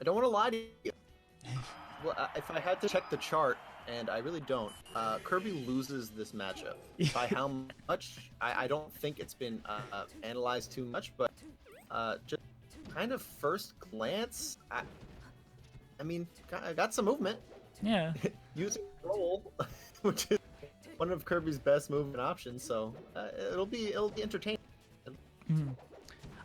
I don't want to lie to you. Well, if I had to check the chart, and I really don't, Kirby loses this matchup. By how much? I don't think it's been analyzed too much, but just kind of first glance, I mean, I got some movement. Yeah. Using roll, which is one of Kirby's best movement options, so it'll be entertaining.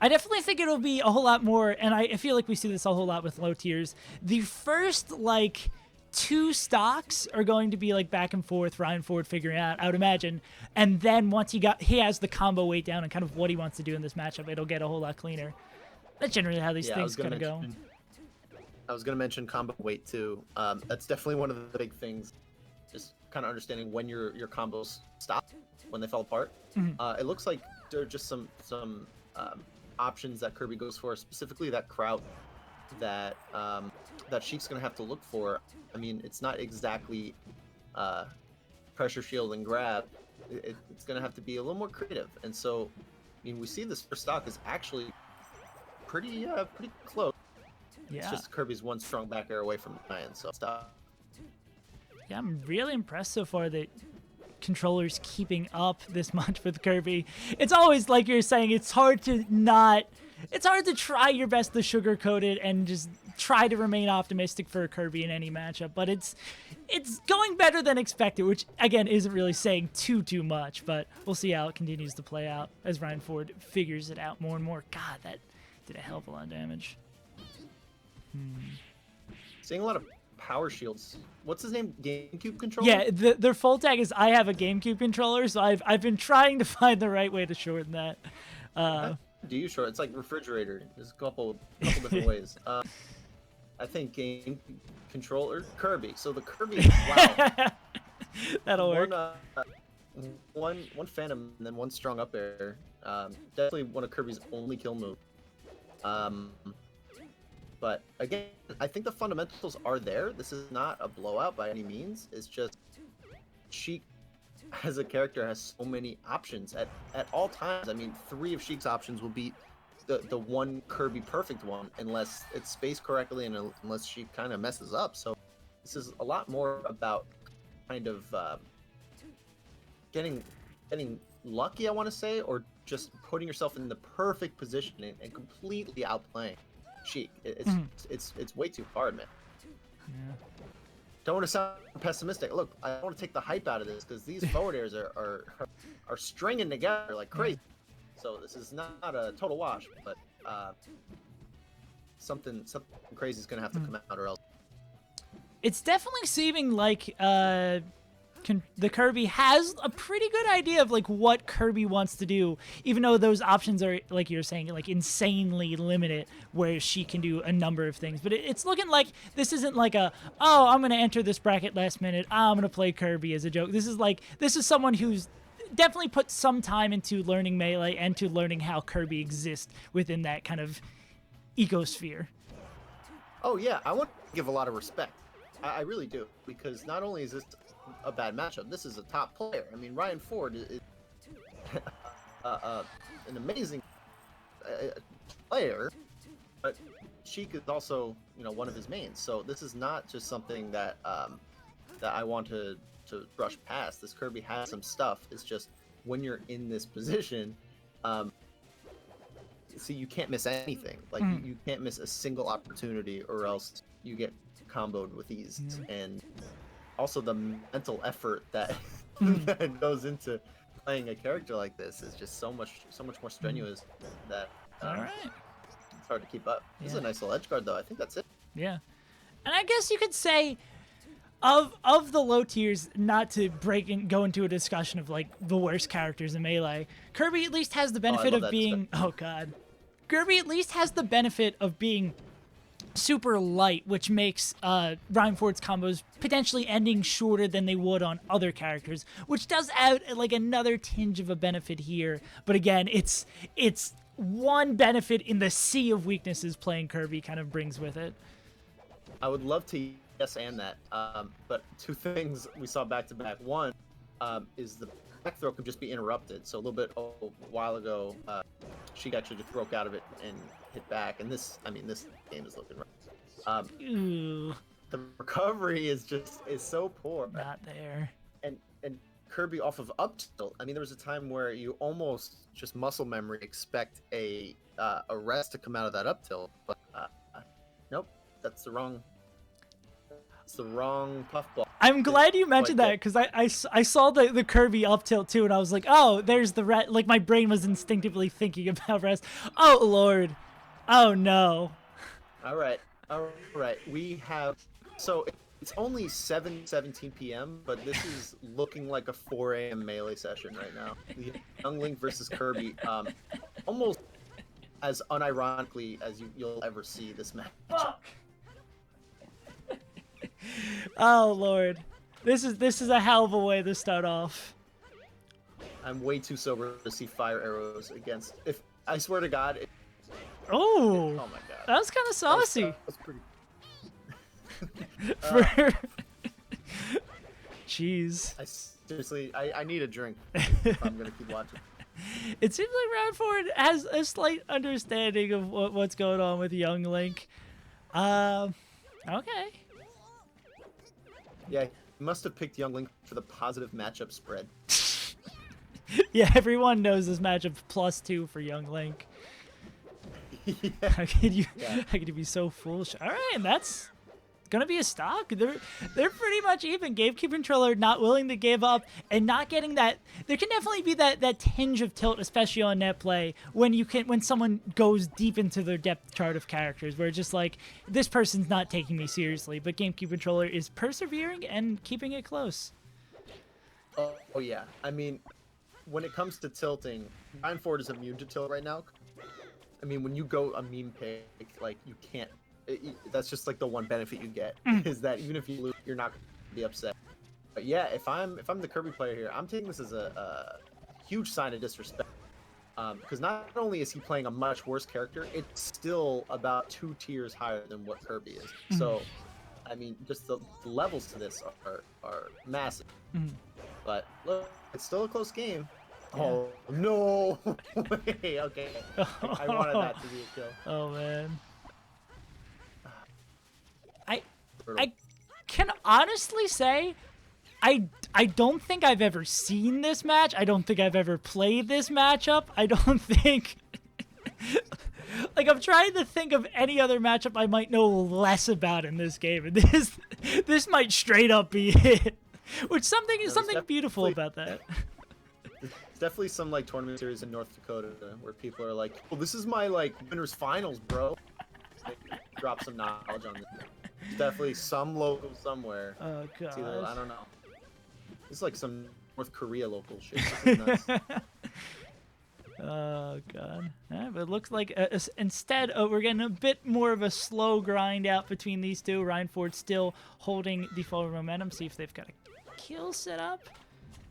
I definitely think it'll be a whole lot more, and I feel like we see this a whole lot with low tiers. The first, like, 2 stocks are going to be, like, back and forth, Ryan Ford figuring out, I would imagine. And then once he has the combo weight down and kind of what he wants to do in this matchup, it'll get a whole lot cleaner. That's generally how these things kind of go. I was going to mention combo weight, too. That's definitely one of the big things, just kind of understanding when your combos stop, when they fall apart. It looks like there are just some options that Kirby goes for, specifically that kraut that Sheik's gonna have to look for. I mean, it's not exactly pressure shield and grab. It's gonna have to be a little more creative. And so, I mean, we see this first stock is actually pretty close. Yeah. It's just Kirby's one strong back air away from Ryan. So stop. Yeah, I'm really impressed so far that controllers keeping up this much with Kirby. It's always like you're saying, it's hard to try your best to sugarcoat it and just try to remain optimistic for Kirby in any matchup, but it's going better than expected, which again isn't really saying too much, but we'll see how it continues to play out as Ryan Ford figures it out more and more. God, that did a hell of a lot of damage. Seeing a lot of power shields. What's his name? GameCube controller? Yeah, their full tag is I have a GameCube controller, so I've been trying to find the right way to shorten that. Do you short? It's like refrigerator. There's a couple different ways. I think game controller Kirby. So the Kirby. Wow. That'll work. One Phantom and then one strong up air. Definitely one of Kirby's only kill moves. But again, I think the fundamentals are there. This is not a blowout by any means. It's just Sheik as a character has so many options at all times. I mean, 3 of Sheik's options will beat the one Kirby perfect one unless it's spaced correctly and unless Sheik kind of messes up. So this is a lot more about kind of getting lucky, I want to say, or just putting yourself in the perfect position and completely outplaying Sheik. It's way too hard, man. Yeah. Don't want to sound pessimistic. Look, I don't want to take the hype out of this because these forward airs are stringing together like crazy. So this is not a total wash, but something crazy is gonna have to come out, or else. It's definitely seeming like the Kirby has a pretty good idea of like what Kirby wants to do, even though those options are, like you're saying, like insanely limited, where she can do a number of things. But it's looking like this isn't like I'm going to enter this bracket last minute, I'm going to play Kirby as a joke. This is someone who's definitely put some time into learning Melee and to learning how Kirby exists within that kind of ecosphere. Oh yeah, I want to give a lot of respect. I really do, because not only is this a bad matchup, this is a top player. I mean, Ryan Ford is an amazing player, but Sheik is also, one of his mains. So this is not just something that that I want to brush past. This Kirby has some stuff. It's just when you're in this position, see, you can't miss anything. Like you can't miss a single opportunity, or else you get comboed with ease. And also the mental effort that that goes into playing a character like this is just so much more strenuous that All right. it's hard to keep up. This is a nice little edge guard, though. I think that's it. Yeah. And I guess you could say of the low tiers, not to go into a discussion of like the worst characters in Melee, Kirby at least has the benefit of being Kirby at least has the benefit of being super light, which makes Ryan Ford's combos potentially ending shorter than they would on other characters, which does add like another tinge of a benefit here. But again, it's one benefit in the sea of weaknesses playing Kirby kind of brings with it. I would love to yes and that, but 2 things we saw back to back. One is the back throw could just be interrupted. So a little bit a while ago, she actually just broke out of it and hit back. And this game is looking Ooh, The recovery is so poor. not there. And Kirby off of up tilt. I mean, there was a time where you almost just muscle memory expect a rest to come out of that up tilt, but nope, that's the wrong puffball. I'm glad you mentioned that because I saw the Kirby up tilt too, and I was like, oh, there's the rest. Like my brain was instinctively thinking about rest. Oh Lord, oh no. All right. We have it's only 7:17 p.m., but this is looking like a 4 a.m. melee session right now. We have Young Link versus Kirby, almost as unironically as you'll ever see this match. Oh Lord, this is a hell of a way to start off. I'm way too sober to see fire arrows against. If I swear to God. Oh my God, that was kind of saucy. That was pretty. Jeez. I need a drink if I'm gonna keep watching. It seems like Round Ford has a slight understanding of what's going on with Young Link. Okay. Yeah, he must have picked Young Link for the positive matchup spread. Yeah, everyone knows this matchup +2 for Young Link. Yeah. How could you be so foolish? All right, and that's gonna be a stock. They're pretty much even. GameCube controller not willing to give up and not getting that. There can definitely be that tinge of tilt, especially on net play, when someone goes deep into their depth chart of characters, where it's just like, this person's not taking me seriously, but GameCube controller is persevering and keeping it close. Oh yeah, I mean, when it comes to tilting, Ryan Ford is immune to tilt right now. I mean, when you go a meme pick, like, you can't. That's just like the one benefit you get is that even if you lose, you're not gonna be upset. But yeah, if I'm the Kirby player here, I'm taking this as a huge sign of disrespect. Because not only is he playing a much worse character, it's still about 2 tiers higher than what Kirby is. So, I mean, just the levels to this are massive. But look, it's still a close game. Yeah. Oh no! Wait, okay. I wanted that to be a kill. Oh man. I can honestly say I don't think I've ever seen this match. I don't think I've ever played this matchup. I don't think like, I'm trying to think of any other matchup I might know less about in this game, and this might straight up be it. Which something beautiful about that. There's definitely some like tournament series in North Dakota where people are like, "Well, this is my like winners finals, bro." They drop some knowledge on this. There's definitely some local somewhere. Oh god. I don't know. It's like some North Korea local shit. This is nuts. Oh god. Yeah, but it looks like instead we're getting a bit more of a slow grind out between these two. Ryan Ford still holding the forward momentum. See if they've got a kill set up.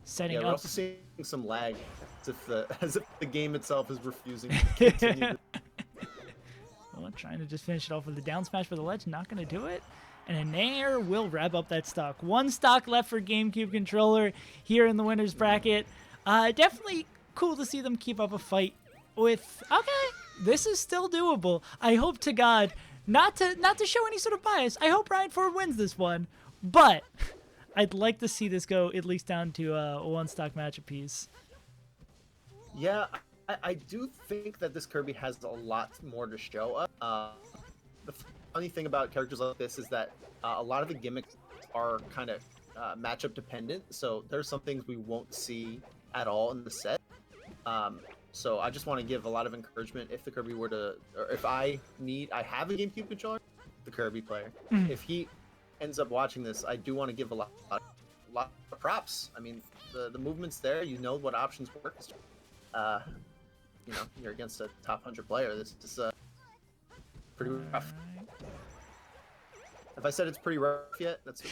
Setting yeah, up. We're also seeing some lag, as if the game itself is refusing to continue. Well, trying to just finish it off with the down smash for the ledge. Not going to do it. And a nair will wrap up that stock. 1 stock left for GameCube controller here in the winner's bracket. Definitely cool to see them keep up a fight with. Okay, this is still doable. I hope to God not to show any sort of bias. I hope Ryan Ford wins this one, but I'd like to see this go at least down to a 1 stock match apiece. Yeah, I do think that this Kirby has a lot more to show us. The funny thing about characters like this is that a lot of the gimmicks are kind of matchup dependent, so there's some things we won't see at all in the set. So I just want to give a lot of encouragement if the Kirby were to, or if I have a GameCube controller, the Kirby player. If he ends up watching this, I do want to give a lot of props. I mean, the movement's there. You know what options work. You know, you're against a top 100 player. This is pretty rough. If I said it's pretty rough yet, that's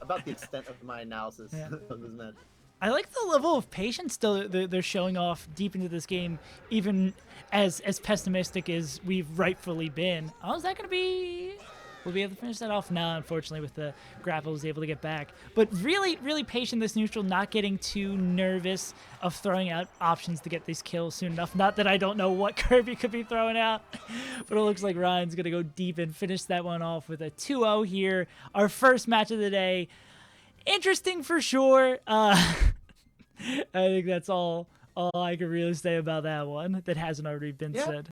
about the extent of my analysis of this match. I like the level of patience still they're showing off deep into this game, even as pessimistic as we've rightfully been. Oh, is that going to be will be able to finish that off now, unfortunately, with the grapple was able to get back. But really, really patient this neutral, not getting too nervous of throwing out options to get these kills soon enough. Not that I don't know what Kirby could be throwing out, but it looks like Ryan's going to go deep and finish that one off with a 2-0 here. Our first match of the day. Interesting for sure. I think that's all I can really say about that one that hasn't already been said.